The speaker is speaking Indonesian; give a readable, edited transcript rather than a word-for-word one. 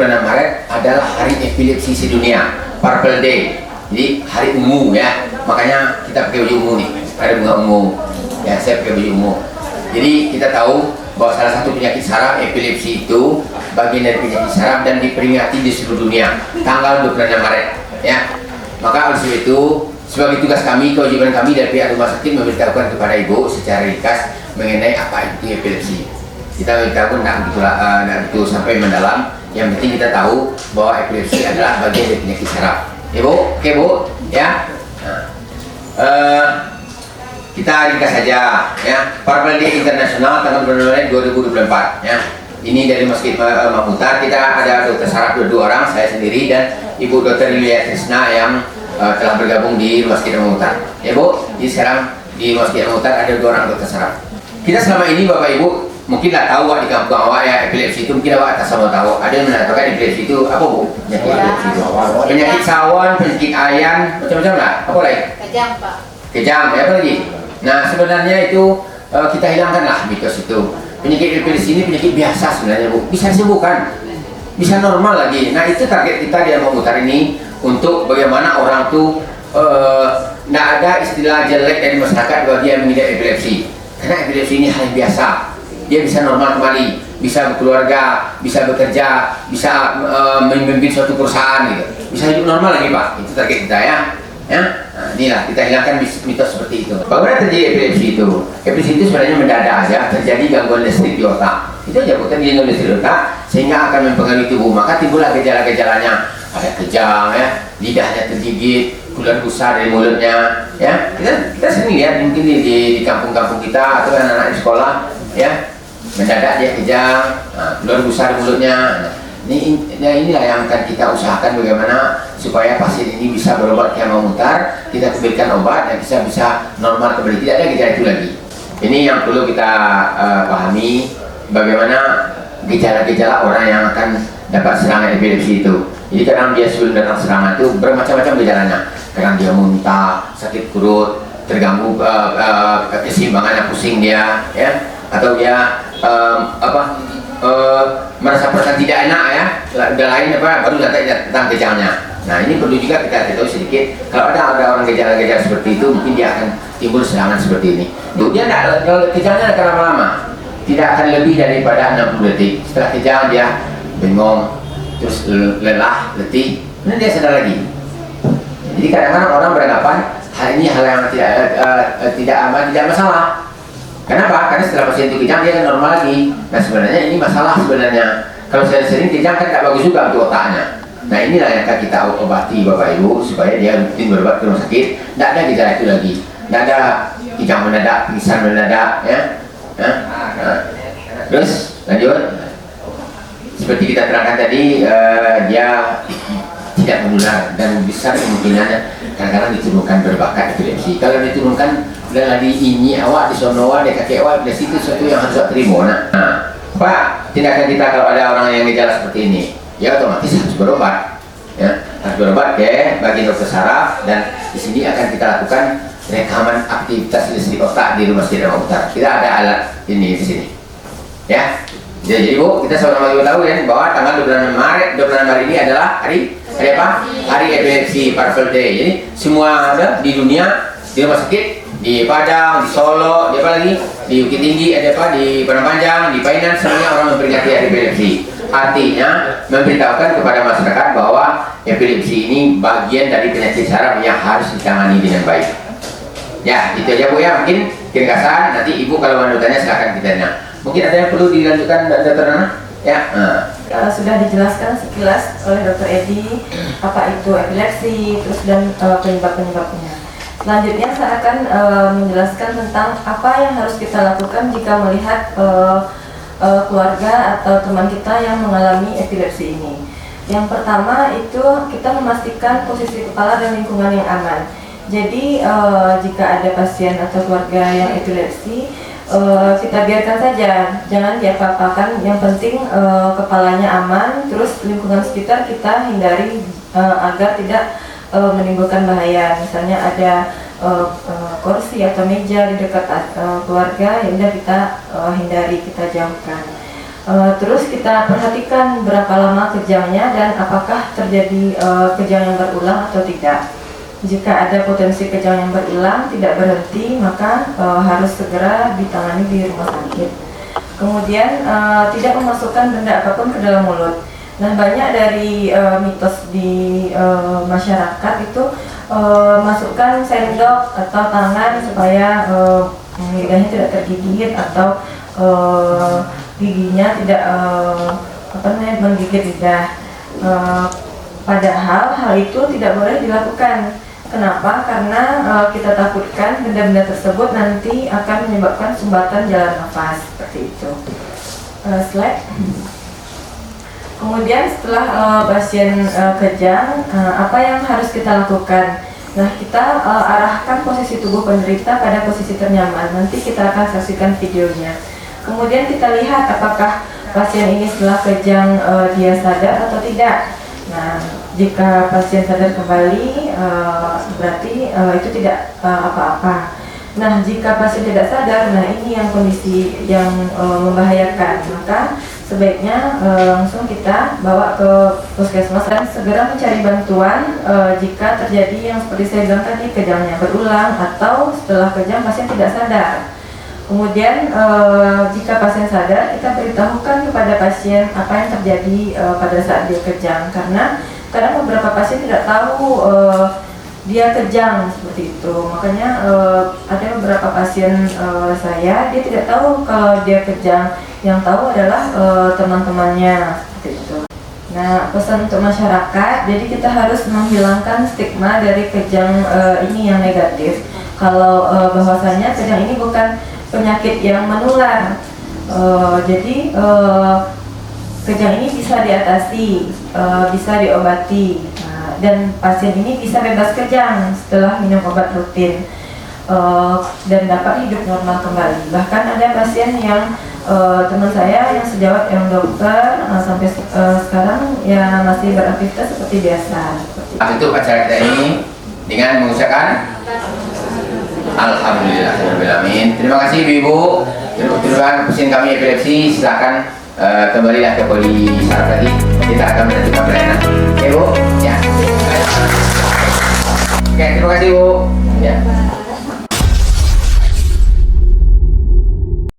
26 Maret adalah hari epilepsi sedunia, Purple Day. Jadi hari ungu ya, makanya kita pakai baju ungu nih, ada bunga ungu. Ya, saya pakai baju ungu. Jadi kita tahu bahwa salah satu penyakit saraf epilepsi itu bagian dari penyakit saraf dan diperingati di seluruh dunia tanggal 26 Maret ya. Maka oleh sebab itu sebagai tugas kami, kewajiban kami dari pihak rumah sakit memberitahukan kepada ibu secara ringkas mengenai apa itu epilepsi. Kita beritahu tidak begitu sampai mendalam. Yang penting kita tahu bahwa epilepsi adalah bagian dari penyakit saraf. Ibu, oke bu, ya. Kita ringkas saja ya. Purple Day Internasional tanggal 26 Maret 2024 ya. Ini dari Masjid Mahmutar. Kita ada dokter saraf dua orang, saya sendiri dan Ibu Dr. Lilia Trisna yang telah bergabung di Masjid Mahmutar. Ya bu, jadi sekarang di Masjid Mahmutar ada 2 orang dokter saraf. Kita selama ini Bapak Ibu mungkin tak tahu di kampung awak ya, epilepsi itu mungkin awak tak sama tahu. Ada yang mengatakan epilepsi itu apa bu? Penyakit epilepsi itu penyakit sawan, penyakit ayan, macam-macam lah. Apa lagi? Kejang pak. Kejang, ya apa lagi? Nah sebenarnya itu kita hilangkan lah mitos itu. Penyakit epilepsi ini penyakit biasa sebenarnya bu, bisa disembuhkan, bisa normal lagi. Nah itu target kita di Mahmutar ini untuk bagaimana orang tuh tidak ada istilah jelek dari masyarakat bagi yang mengidap epilepsi. Karena epilepsi ini hal yang biasa, dia bisa normal kembali, bisa berkeluarga, bisa bekerja, bisa memimpin suatu perusahaan gitu, bisa hidup normal lagi pak. Itu target kita ya. Nah, inilah kita hilangkan mitos seperti itu. Bagaimana terjadi epilepsi itu? Epilepsi itu sebenarnya mendadak aja, terjadi gangguan listrik di otak. Itu aja bukan gangguan listrik di otak sehingga akan mempengaruhi tubuh. Maka timbullah gejala-gejalanya. Ada kejang ya, lidahnya tergigit, keluar busa dari mulutnya ya. Kita sering lihat mungkin di kampung-kampung kita atau anak-anak di sekolah ya, mendadak dia kejang, keluar busa di mulutnya. Inilah yang akan kita usahakan bagaimana supaya pasien ini bisa berobat ke Mahmutar, kita berikan obat dan bisa normal kembali, tidak ada gejala itu lagi. Ini yang perlu kita pahami, bagaimana gejala-gejala orang yang akan dapat serangan epilepsi itu. Jadi kadang dia sebelum datang serangan itu bermacam-macam gejalanya. Kadang dia muntah, sakit perut, terganggu keseimbangannya, pusing dia ya, atau dia merasa perasaan tidak enak ya, udah lain baru datang tentang gejala. Nah ini perlu juga kita tahu sedikit. Kalau ada orang gejala-gejala seperti itu, mungkin dia akan timbul serangan seperti ini. Dia gejalanya akan lama-lama, tidak akan lebih daripada 60 detik. Setelah kejang dia bengong, terus lelah, letih, kemudian dia sadar lagi. Jadi kadang-kadang orang beranggapan hal ini hal yang tidak masalah. Kenapa? Karena setelah pasien itu kejang dia akan normal lagi. Nah sebenarnya ini masalah sebenarnya. Kalau sering kejang kan tidak bagus juga untuk otaknya. Nah inilah yang akan kita obati Bapak Ibu supaya dia rutin berobat ke rumah sakit. Tidak ada gejala itu lagi. Tidak ada kejang mendadak, pingsan mendadak ya. Terus lanjut. Seperti kita terangkan tadi, dia tidak menular dan besar kemungkinannya kadang-kadang diturunkan berbakat epilepsi. Kalau diturunkan udah di ini awak, di sono awak, di kaki awak, di situ sesuatu yang harus terima. Nah, Pak, tindakan kita kalau ada orang yang gejala seperti ini, ya otomatis harus berobat. Ya, harus berobat ke bagian dokter saraf dan di sini akan kita lakukan rekaman aktivitas listrik otak di rumah sakit Mahmutar. Kita ada alat ini di sini. Ya. Jadi Bu, kita sama-sama juga tahu ya bahwa tanggal 26 Maret ini adalah hari apa? Hari epilepsi Purple Day. Jadi semua ada di dunia, di rumah sakit, di Padang, di Solo, di apa lagi? Di Bukit Tinggi, ada apa? Di Padang Panjang, di Painan, semuanya orang memperingati hari epilepsi. Artinya memberitahukan kepada masyarakat bahwa epilepsi ini bagian dari penyakit saraf yang harus ditangani dengan baik. Ya, itu aja Bu ya, mungkin ringkasan. Nanti Ibu kalau mau tanya silakan ditanya. Mungkin ada yang perlu dilanjutkan Dr. Nana? Ya. Sudah dijelaskan sekilas oleh Dr. Edi apa itu epilepsi, terus dan penyebab-penyebabnya. Selanjutnya saya akan menjelaskan tentang apa yang harus kita lakukan jika melihat keluarga atau teman kita yang mengalami epilepsi ini. Yang pertama itu kita memastikan posisi kepala dan lingkungan yang aman. Jadi jika ada pasien atau keluarga yang epilepsi, kita biarkan saja, jangan diapa-apakan. Yang penting kepalanya aman, terus lingkungan sekitar kita hindari agar tidak menimbulkan bahaya. Misalnya ada kursi atau meja di dekat keluarga, ya udah kita hindari, kita jauhkan. Terus kita perhatikan berapa lama kejangnya dan apakah terjadi kejang yang berulang atau tidak. Jika ada potensi kejang yang berulang tidak berhenti, maka harus segera ditangani di rumah sakit. Kemudian tidak memasukkan benda apapun ke dalam mulut. Nah, banyak dari mitos di masyarakat itu masukkan sendok atau tangan supaya lidahnya tidak tergigit atau giginya tidak menggigit lidah. Padahal hal itu tidak boleh dilakukan. Kenapa? Karena kita takutkan benda-benda tersebut nanti akan menyebabkan sumbatan jalan nafas seperti itu. Slide. Kemudian setelah pasien kejang, apa yang harus kita lakukan? Nah, kita arahkan posisi tubuh penderita pada posisi ternyaman. Nanti kita akan saksikan videonya. Kemudian kita lihat apakah pasien ini setelah kejang dia sadar atau tidak. Nah, jika pasien sadar kembali, berarti itu tidak apa-apa. Nah, jika pasien tidak sadar, nah ini yang kondisi yang membahayakan. Maka sebaiknya langsung kita bawa ke puskesmas dan segera mencari bantuan jika terjadi yang seperti saya bilang tadi, kejangnya berulang atau setelah kejang pasien tidak sadar. Kemudian jika pasien sadar, kita beritahukan kepada pasien apa yang terjadi pada saat dia kejang, karena kadang beberapa pasien tidak tahu dia kejang seperti itu. Makanya ada beberapa pasien saya, dia tidak tahu kalau dia kejang, yang tahu adalah teman-temannya seperti itu. Nah, pesan untuk masyarakat, jadi kita harus menghilangkan stigma dari kejang ini yang negatif. Kalau bahwasanya kejang ini bukan penyakit yang menular, jadi kejang ini bisa diatasi, bisa diobati, dan pasien ini bisa bebas kejang setelah minum obat rutin dan dapat hidup normal kembali. Bahkan ada pasien yang teman saya yang sejawat yang dokter sampai sekarang ya masih beraktivitas seperti biasa. Untuk acara kita ini dengan mengucapkan Alhamdulillahirrahmanirrahim. Terima kasih Ibu. Terima pasien kami epilepsi, silakan kembalilah ke poli saraf tadi. Kita akan menentukan pelayanan. Oke Bu, ya. Oke, terima kasih Bu. Ya.